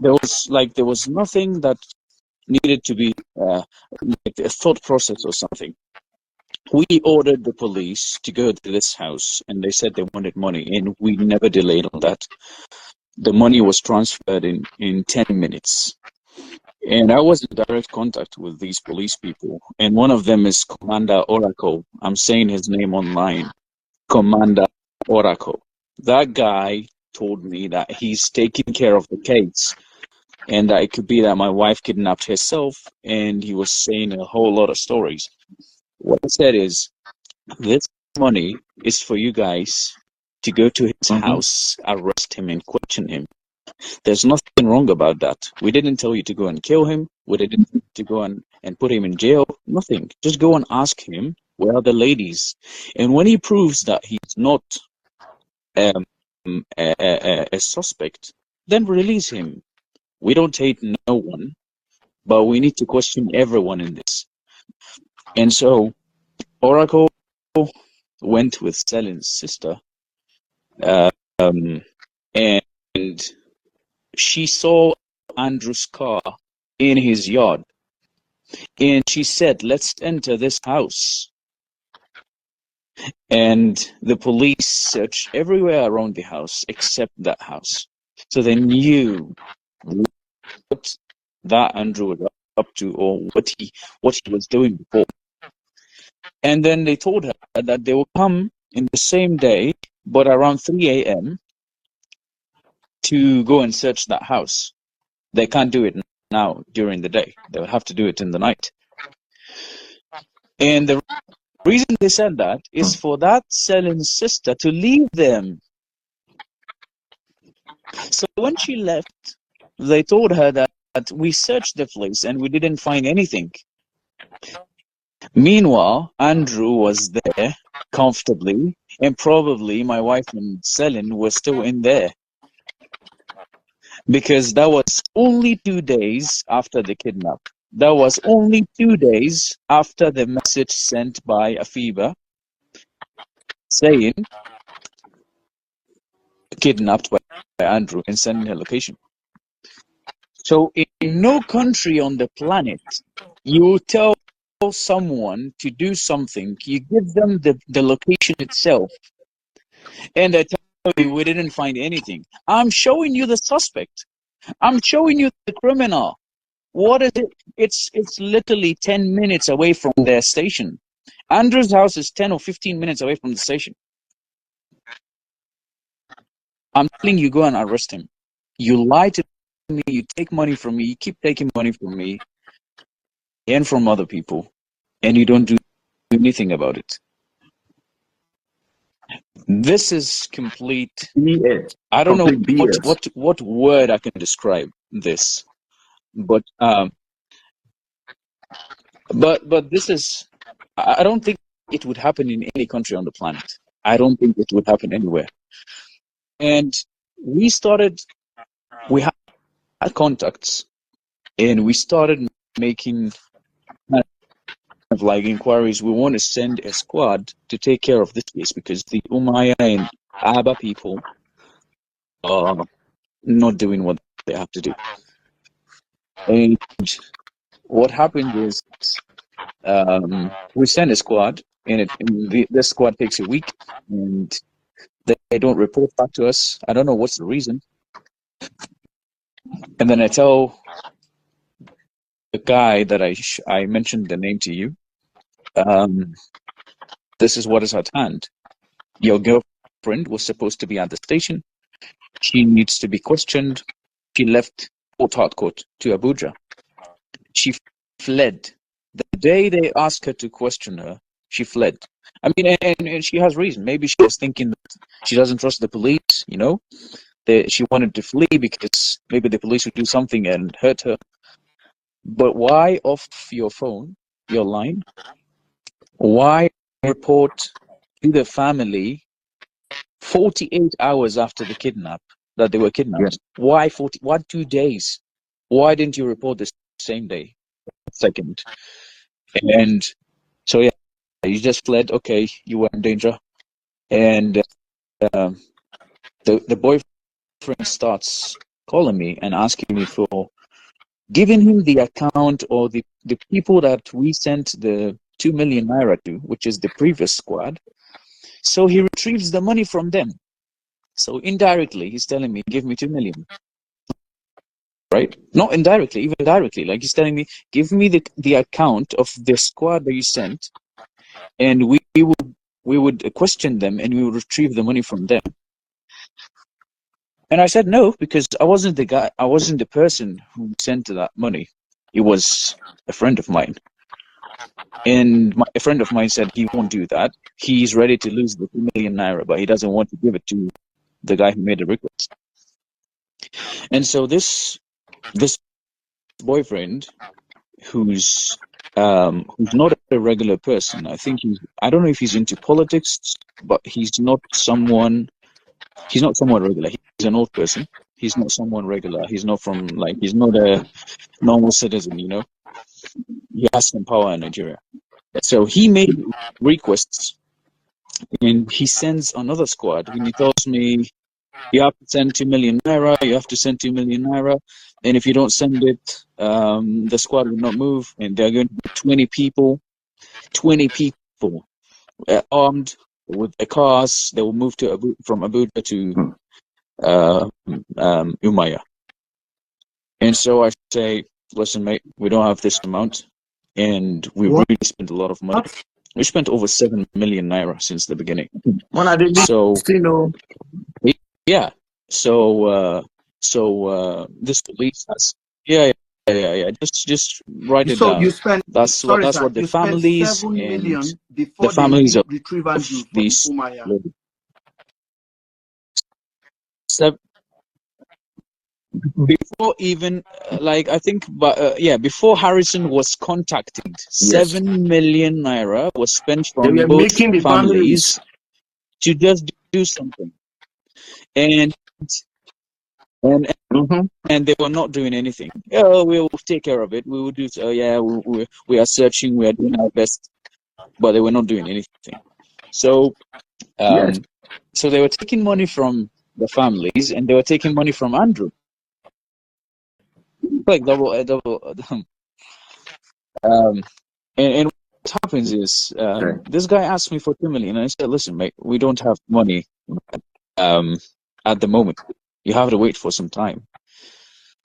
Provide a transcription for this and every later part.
there was nothing that needed to be like a thought process or something. We ordered the police to go to this house, and they said they wanted money, and we never delayed on that. The money was transferred in 10 minutes. And I was in direct contact with these police people, and one of them is Commander Oracle. I'm saying his name online, Commander Oracle. That guy told me that he's taking care of the case, and that it could be that my wife kidnapped herself, and he was saying a whole lot of stories. What I said is, this money is for you guys to go to his house, arrest him, and question him. There's nothing wrong about that. We didn't tell you to go and kill him. We didn't tell you to go and put him in jail. Nothing. Just go and ask him, where are the ladies? And when he proves that he's not um, a suspect, then release him. We don't hate no one, but we need to question everyone in this. And so Oracle went with Selin's sister, um, and she saw Andrew's car in his yard, and she said, let's enter this house. And the police searched everywhere around the house except that house. So they knew what that Andrew was up to, or what he was doing before. And then they told her that they will come in the same day, but around 3 a.m. to go and search that house. They can't do it now during the day. They'll have to do it in the night. And the reason they said that is for that Selin's sister to leave them. So when she left, they told her that we searched the place and we didn't find anything. Meanwhile, Andrew was there comfortably, and probably my wife and Selin were still in there. Because that was only 2 days after the kidnap. That was only 2 days after the message sent by Afiba saying kidnapped by Andrew and sending her location. So in no country on the planet, you tell someone to do something, you give them the location itself, and they tell you we didn't find anything. I'm showing you the suspect. I'm showing you the criminal. What is it? It's literally 10 minutes away from their station. Andrew's house is 10 or 15 minutes away from the station. I'm telling you, go and arrest him. You lie to me, you take money from me, you keep taking money from me and from other people, and you don't do anything about it. This is complete BS. I don't Complete know BS. what word I can describe this, but this is, I don't think it would happen in any country on the planet. I don't think it would happen anywhere. And we had contacts, and we started making kind of like inquiries. We want to send a squad to take care of this case because the Umayyah and Aba people are not doing what they have to do. And what happened is we send a squad, and the squad takes a week, and they don't report back to us. I don't know what's the reason. And then I tell the guy that I mentioned the name to you, this is what is at hand. Your girlfriend was supposed to be at the station. She needs to be questioned. She left Port Harcourt to Abuja. She fled. The day they asked her to question her, she fled. I mean, and she has reason. Maybe she was thinking that she doesn't trust the police, you know? She wanted to flee because maybe the police would do something and hurt her. But why off your phone, your line? Why report to the family 48 hours after the kidnap that they were kidnapped? Yeah. Why 2 days? Why didn't you report the same day? Second. And so, yeah, you just fled. Okay, you were in danger. And the boyfriend starts calling me and asking me for giving him the account or the people that we sent the 2 million naira to, which is the previous squad. So he retrieves the money from them. So indirectly, he's telling me, give me 2 million. Right? Not indirectly, even directly. Like he's telling me, give me the account of the squad that you sent, and we would question them and we would retrieve the money from them. And I said no, because I wasn't the guy, I wasn't the person who sent that money. It was a friend of mine. And a friend of mine said he won't do that. He's ready to lose the 2 million naira, but he doesn't want to give it to the guy who made the request. And so this boyfriend, who's not a regular person. I think I don't know if he's into politics, but he's not someone regular. He's an old person. He's not someone regular. He's not he's not a normal citizen, you know. He has some power in Nigeria. So he made requests, and he sends another squad, and he tells me, you have to send 2 million naira, you have to send 2 million naira, and if you don't send it, the squad will not move, and they're going to be 20 people armed with the cars. They will move from Abuja to Umaya. And so I say, listen, mate, we don't have this amount, and we really spent a lot of money. We spent over 7 million naira since the beginning. So, yeah. So, this police has, yeah. Just write it down. That's what the families and the families of these before even I think, but before Harrison was contacted, 7 million naira was spent from both families to just do something, and they were not doing anything. Oh, we will take care of it. We will do. We are searching. We are doing our best, but they were not doing anything. So, so they were taking money from the families, and they were taking money from Andrew. Like double. And what happens is, this guy asked me for 2 million, and I said, "Listen, mate, we don't have money at the moment. You have to wait for some time."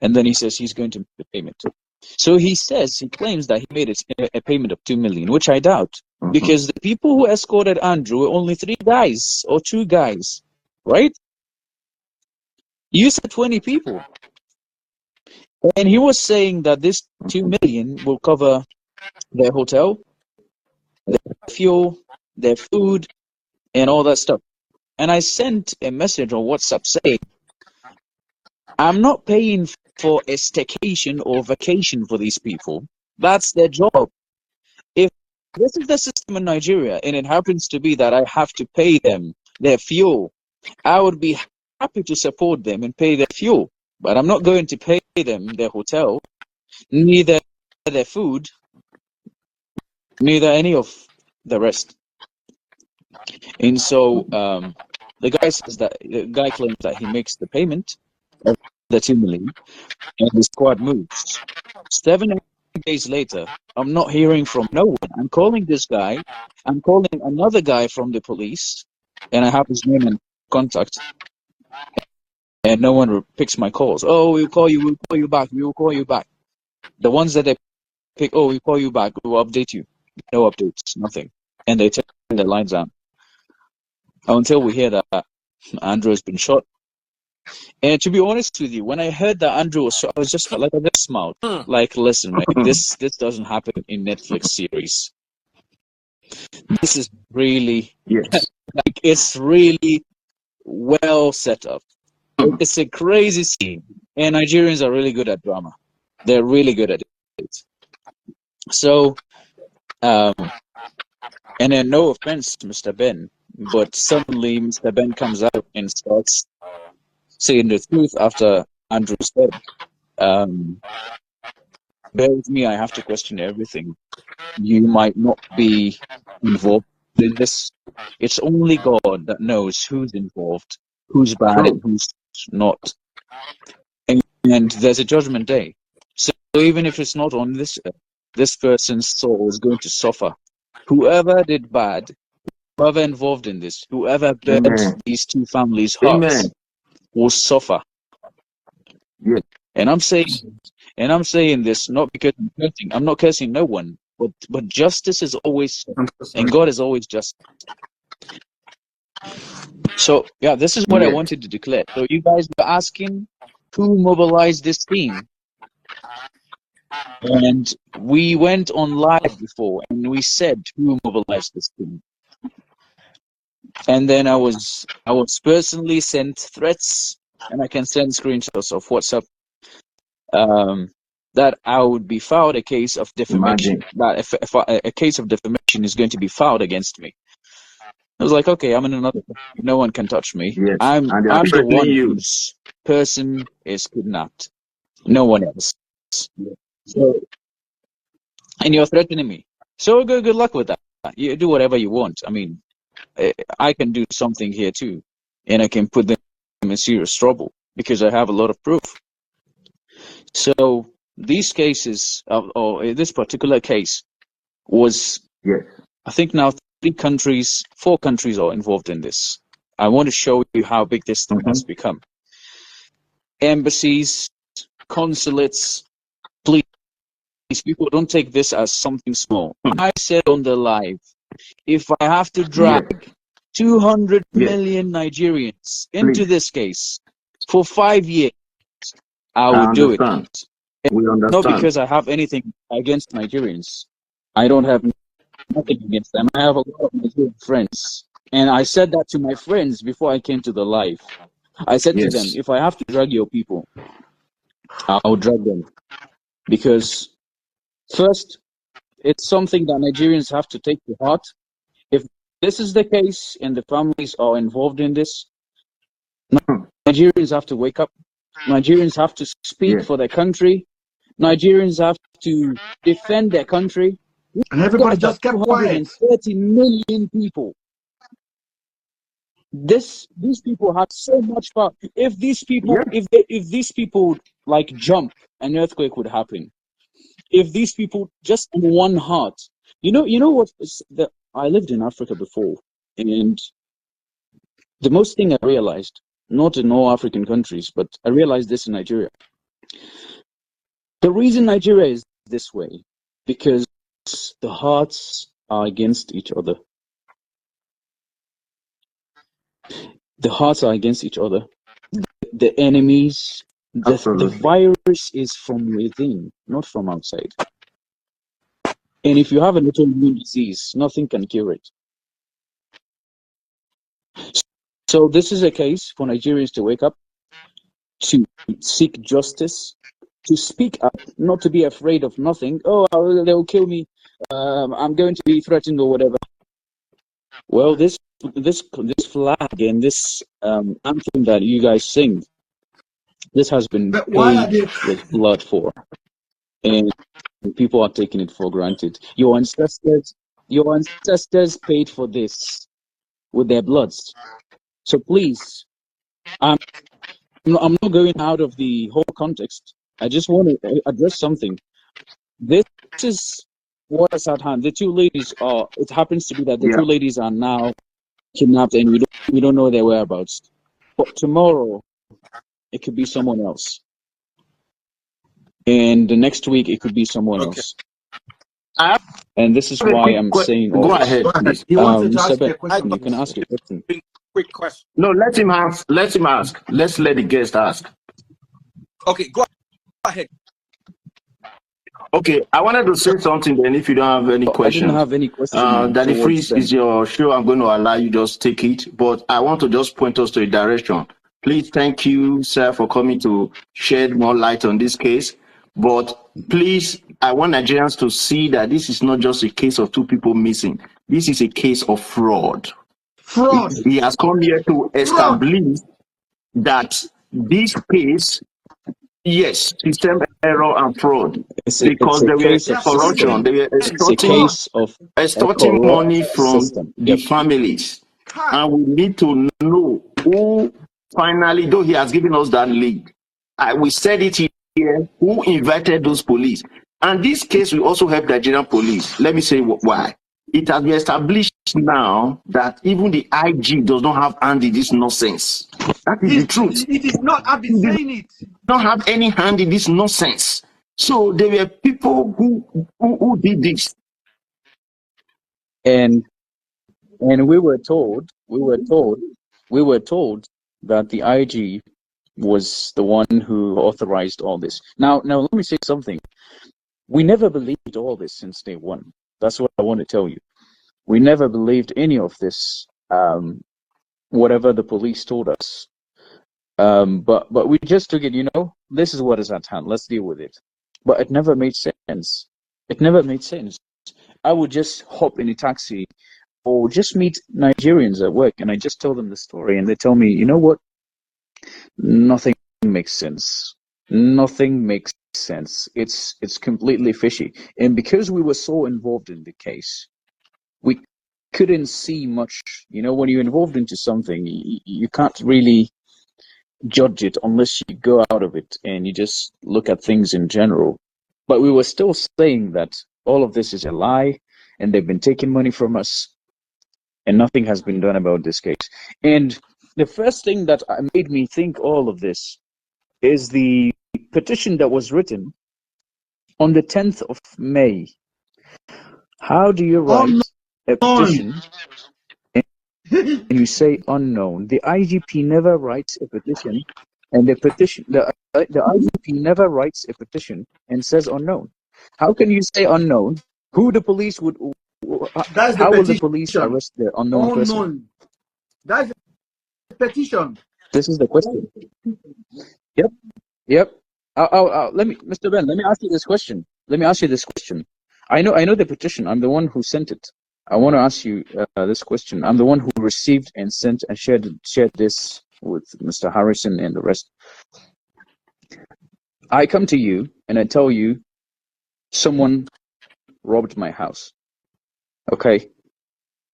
And then he says he's going to make the payment. So he claims that he made a payment of 2 million, which I doubt, because the people who escorted Andrew were only 3 guys or 2 guys, right? You said 20 people. And he was saying that this 2 million will cover their hotel, their fuel, their food, and all that stuff. And I sent a message on WhatsApp saying, I'm not paying for a staycation or vacation for these people. That's their job. If this is the system in Nigeria, and it happens to be that I have to pay them their fuel, I would be happy to support them and pay their fuel. But I'm not going to pay them their hotel, neither their food, neither any of the rest. And so the guy claims that he makes the payment of the 2 million, and the squad moves. 7 days later, I'm not hearing from no one. I'm calling this guy. I'm calling another guy from the police, and I have his name and contact, and no one picks my calls. Oh, we'll call you. We'll call you back. We will call you back. The ones that they pick, oh, we'll call you back. We will update you. No updates, nothing. And they turn the lines down until we hear that Andrew has been shot. And to be honest with you, when I heard that Andrew was shot, I just smiled. Like, listen, mate, this doesn't happen in Netflix series. This is really, like, it's really well set up. It's a crazy scene, and Nigerians are really good at drama. They're really good at it. So, and then no offense to Mr. Ben, but suddenly Mr. Ben comes out and starts saying the truth after Andrew said, bear with me, I have to question everything. You might not be involved in this. It's only God that knows who's involved, who's bad and who's not. and there's a judgment day. So even if it's not on this earth, this person's soul is going to suffer. Whoever did bad, whoever involved in this, whoever burnt Amen. these two families' Amen. hearts will suffer. Yes. And I'm saying this not because I'm cursing. I'm not cursing no one, but justice is always, and God is always just. So yeah, this is what I Yes. wanted to declare. So you guys were asking who mobilized this team, and we went on live before, and we said who mobilized this team. And then I was personally sent threats, and I can send screenshots of WhatsApp, that I would be filed a case of defamation. Imagine. That if a case of defamation is going to be filed against me. I was like, okay, I'm in another country. No one can touch me. Yes. I'm And they are the threatening one you. whose person is kidnapped. No one else. So, and you're threatening me. So good luck with that. You do whatever you want. I mean, I can do something here too, and I can put them in serious trouble because I have a lot of proof. So these cases, or this particular case, was, Yes. I think now 4 countries are involved in this. I want to show you how big this thing has become. Embassies, consulates, please, people don't take this as something small. I said on the live, if I have to drag 200 million Nigerians into this case for 5 years, I will do it. We understand. Not because I have anything against Nigerians. I don't have nothing against them. I have a lot of Nigerian friends. And I said that to my friends before I came to the live. I said to them, if I have to drag your people, I'll drag them. Because first, it's something that Nigerians have to take to heart. If this is the case and the families are involved in this, Nigerians have to wake up. Nigerians have to speak for their country. Nigerians have to defend their country. And everybody just kept quiet. 230 million people. These people have so much power. If these people, if these people like jump, an earthquake would happen. If these people just in one heart, you know what? I lived in Africa before, and the most thing I realized, not in all African countries, but I realized this in Nigeria. The reason Nigeria is this way, because the hearts are against each other. The hearts are against each other. The enemies, the virus is from within, not from outside. And if you have an autoimmune disease, nothing can cure it. So this is a case for Nigerians to wake up, to seek justice, to speak up, not to be afraid of nothing. Oh, they'll kill me. I'm going to be threatened or whatever. Well, this flag and this anthem that you guys sing, this has been paid with blood for, and people are taking it for granted. Your ancestors paid for this with their bloods. So please, I'm not going out of the whole context. I just want to address something. This is what is at hand. The two ladies are. It happens to be that the two ladies are now kidnapped, and we don't know their whereabouts. But tomorrow, it could be someone else, and the next week it could be someone else. And this is why I'm saying all this. Go ahead, please. He wanted to ask you a question. You can ask a question. Quick question. No, let him ask. Let him ask. Let's let the guest ask. Okay, go ahead. Okay, I wanted to say something then if you don't have any questions. I didn't have any questions. Daddy Freeze is your show. I'm going to allow you just take it. But I want to just point us to a direction. Please, thank you, sir, for coming to shed more light on this case. But please, I want Nigerians to see that this is not just a case of two people missing. This is a case of fraud. Fraud. He has come here to establish that this case, yes, system error and fraud, because there was corruption. They were extorting money from the families, and we need to know who finally, though he has given us that lead, We said it here, who invited those police. And this case will also help Nigerian police. Let me say why. It has been established now that even the IG does not have hand in this nonsense. That is the truth. It is not. I've been saying it. Not have any hand in this nonsense. So there were people who did this. And we were told that the IG was the one who authorized all this. Now let me say something. We never believed all this since day one. That's what I want to tell you. We never believed any of this, whatever the police told us. But we just took it, this is what is at hand. Let's deal with it. But it never made sense. It never made sense. I would just hop in a taxi or just meet Nigerians at work, and I just tell them the story, and they tell me, you know what? Nothing makes sense. Nothing makes sense. It's completely fishy. And because we were so involved in the case, we couldn't see much. When you're involved into something, you can't really judge it unless you go out of it and you just look at things in general. But we were still saying that all of this is a lie, and they've been taking money from us, and nothing has been done about this case. And the first thing that made me think all of this is the petition that was written on the 10th of May. How do you write a petition and you say unknown? The IGP never writes a petition, and the IGP never writes a petition and says unknown. How can you say unknown? Who the police would? How will the police arrest the unknown person? That's the petition. This is the question. Yep. Mr. Ben, let me ask you this question. I know the petition. I'm the one who sent it. I want to ask you this question. I'm the one who received and sent and shared this with Mr. Harrison and the rest. I come to you and I tell you, someone robbed my house. Okay,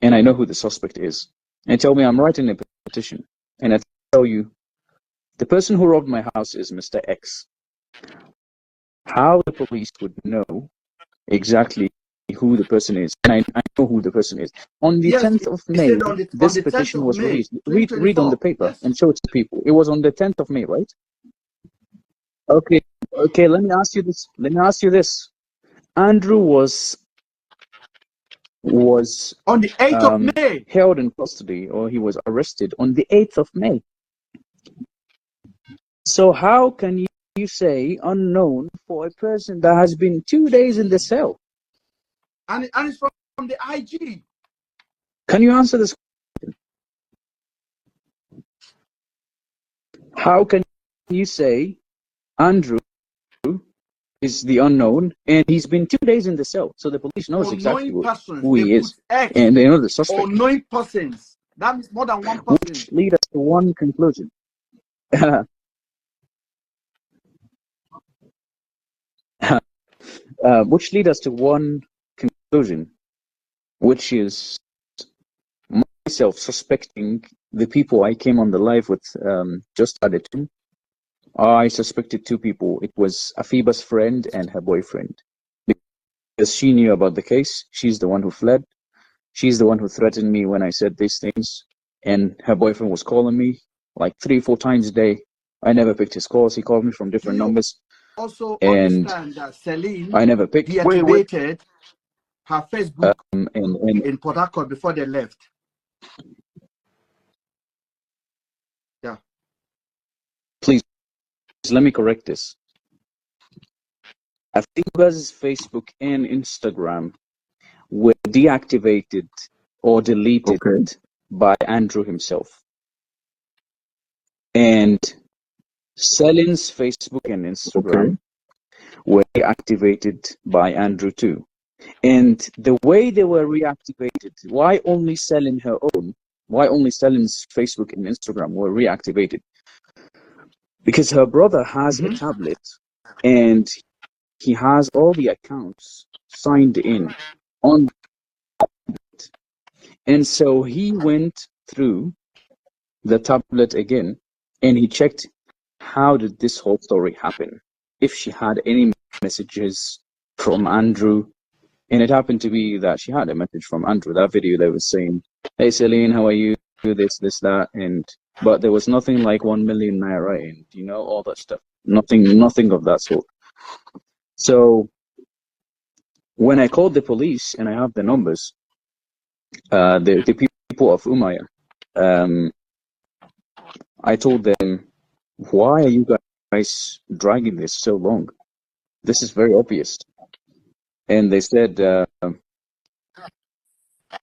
and I know who the suspect is. And tell me I'm writing a petition, and I tell you, the person who robbed my house is Mr. X. How the police would know exactly who the person is, and I know who the person is. On the 10th of May, this petition was released. Read on the paper and show it to people. It was on the 10th of May, right? Okay. Let me ask you this. Andrew was on the 8th of May held in custody, or he was arrested on the 8th of May. So how can you say unknown for a person that has been 2 days in the cell? And it's from the IG. Can you answer this question? How can you say Andrew is the unknown, and he's been 2 days in the cell, so the police knows exactly who he is, and they know the suspect. Unknown persons. That means more than one person. Which lead us to one conclusion. Which lead us to one conclusion, which is myself suspecting the people I came on the live with just added to. I suspected two people. It was Afiba's friend and her boyfriend. Because she knew about the case. She's the one who fled. She's the one who threatened me when I said these things. And her boyfriend was calling me like 3-4 times a day. I never picked his calls. He called me from different numbers. Also and understand that Celine I never picked. deactivated her Facebook and in Port Harcourt before they left. Yeah. Please let me correct this. Afiba's Facebook and Instagram were deactivated or deleted by Andrew himself. And Celine's Facebook and Instagram were deactivated by Andrew too. And the way they were reactivated, why only Celine her own? Why only Celine's Facebook and Instagram were reactivated? Because her brother has a tablet and he has all the accounts signed in on it. And so he went through the tablet again and he checked how did this whole story happen? If she had any messages from Andrew, and it happened to be that she had a message from Andrew, that video that was saying, "Hey Celine, how are you? This, that," but there was nothing like 1 million naira and all that stuff. Nothing of that sort. So when I called the police, and I have the numbers, the people of Umaya, I told them, why are you guys dragging this so long? This is very obvious. And they said,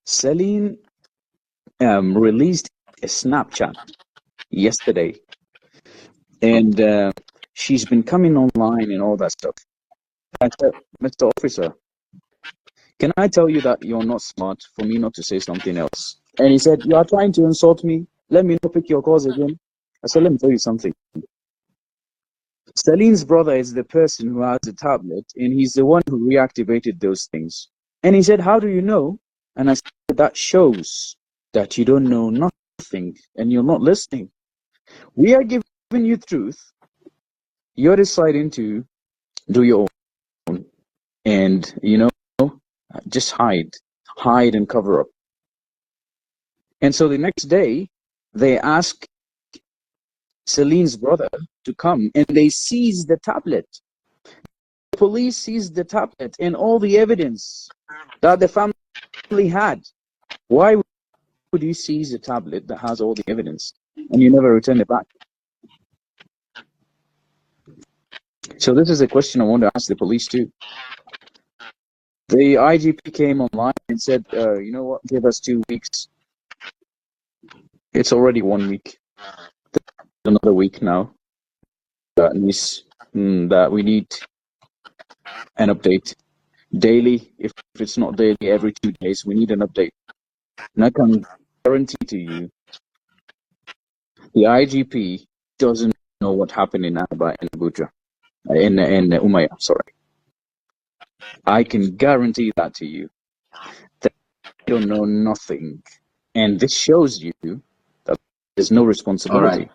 Celine released a Snapchat yesterday, and she's been coming online and all that stuff. I said, Mr. Officer, can I tell you that you're not smart for me not to say something else? And he said, you are trying to insult me. Let me not pick your calls again. I said, let me tell you something. Celine's brother is the person who has the tablet, and he's the one who reactivated those things. And he said, how do you know? And I said, that shows that you don't know nothing and you're not listening. We are giving you truth. You're deciding to do your own and, just hide and cover up. And so the next day, they asked Celine's brother to come, and they seized the tablet. The police seized the tablet and all the evidence that the family had. Why would you seize a tablet that has all the evidence and you never return it back? So this is a question I want to ask the police too. The IGP came online and said, you know what, give us 2 weeks. It's already 1 week. Another week now. That means that we need an update daily. If it's not daily, every 2 days, we need an update. And I can guarantee to you, the IGP doesn't know what happened in Aba and Abuja, in Umaya, sorry. I can guarantee that to you. They don't know nothing. And this shows you that there's no responsibility.